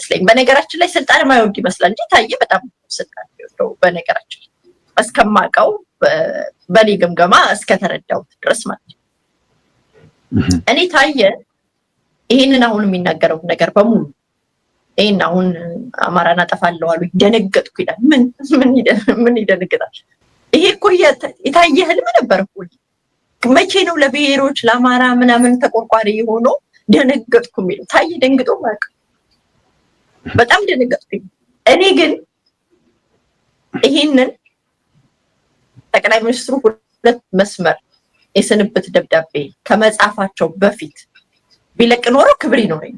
አይመስለኝም። በነገራችን ላይ ስልጣን ማይወድ ይመስላል እንጂ ታዬ በጣም ስልጣን ይወደው በነገራችን እስከማውቀው በኔ ግምገማ እስከተረዳው ድረስ ማለት ነው። እኔ ታዬ ይሄንን አሁን የሚናገረው ነገር በሙሉ ይሄን አሁን አማራን አጠፋለሁ አሉ ደነገጥኩ ይላል። ምን ይደነግጣል? ይሄ እኮ የታየ ህልም ነበር እኮ። መቼ ነው ለብሔሮች ለአማራ ምናምን ተቆርቋሪ ሆኖ ደነገጥኩ የሚለው? ታዬ ደንግጦ ማለት በጣም ደነገጥኩኝ። እኔ ግን ይሄንን ጠቅላይ ሚኒስትሩ ሁለት መስመር የስንብት ደብዳቤ ከመጻፋቸው በፊት ቢለቅ ኖሮ ክብር ይኖረኝ።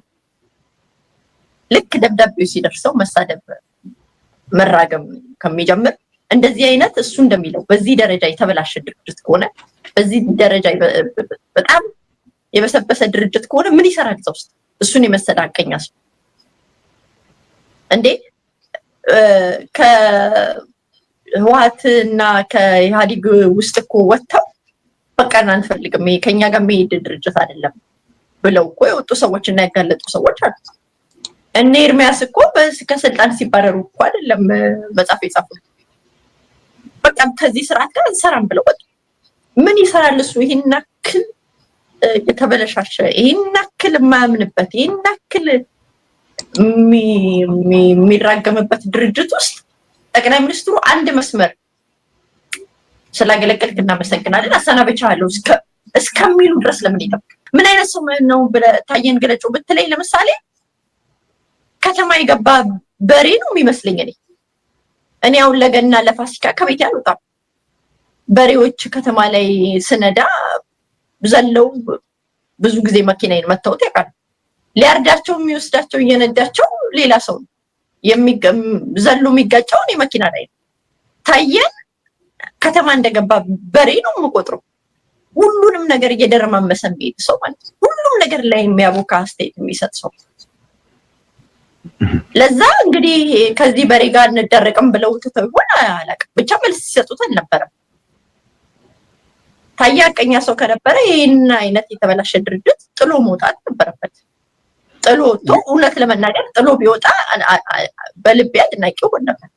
ልክ ደብዳቤው ሲደርሰው መሳደብ መራገም ከሚጀምር እንደዚህ አይነት እሱ እንደሚለው በዚህ ደረጃ የተበላሸ ድርጅት ከሆነ በዚህ ደረጃ በጣም የበሰበሰ ድርጅት ከሆነ ምን ይሰራል እዛ ውስጥ? እሱን የመሰለ ሐቀኛ ሰው እንዴ ከህወሓትና ከኢህአዴግ ውስጥ እኮ ወጥተው በቃ አንፈልግም ይሄ ከኛ ጋር የሚሄድ ድርጅት አይደለም ብለው እኮ የወጡ ሰዎች እና ያጋለጡ ሰዎች አሉ። እነ ኤርሚያስ እኮ ከስልጣን ሲባረሩ እኮ አይደለም መጽሐፍ የጻፉት። በቃ ከዚህ ስርዓት ጋር እንሰራም ብለው ወጡ። ምን ይሰራል እሱ? ይሄን ያክል የተበለሻሸ፣ ይሄን ያክል የማያምንበት፣ ይሄን ያክል የሚራገምበት ድርጅት ውስጥ ጠቅላይ ሚኒስትሩ አንድ መስመር ስላገለገልክ እናመሰግናለን አሰናበቻለሁ እስከሚሉ ድረስ ለምን ይጠብቅ? ምን አይነት ሰው ነው ብለህ ታየን ገለጨው ብትለኝ ለምሳሌ ከተማ የገባ በሬ ነው የሚመስለኝ። እኔ አሁን ለገና ለፋሲካ ከቤት አልወጣም። በሬዎች ከተማ ላይ ስነዳ ዘለው ብዙ ጊዜ መኪናዬን መተውት ያውቃል። ሊያርዳቸው የሚወስዳቸው እየነዳቸው ሌላ ሰው ነው ዘሎ የሚጋጨው እኔ መኪና ላይ ነው። ታየን ከተማ እንደገባ በሬ ነው የምቆጥረው። ሁሉንም ነገር እየደረማመሰ የሚሄድ ሰው ማለት ነው። ሁሉም ነገር ላይ የሚያቦካ አስተያየት የሚሰጥ ሰው። ለዛ እንግዲህ ከዚህ በሬ ጋር እንደረቀም ብለው ተተው ይሆን አላውቅም። ብቻ መልስ ሲሰጡት አልነበረም። ታዬ ሐቀኛ ሰው ከነበረ ይሄን አይነት የተበላሸ ድርጅት ጥሎ መውጣት ነበረበት። ጥሎ ወጥቶ እውነት ለመናገር ጥሎ ቢወጣ በልቤ አድናቂው ነበር።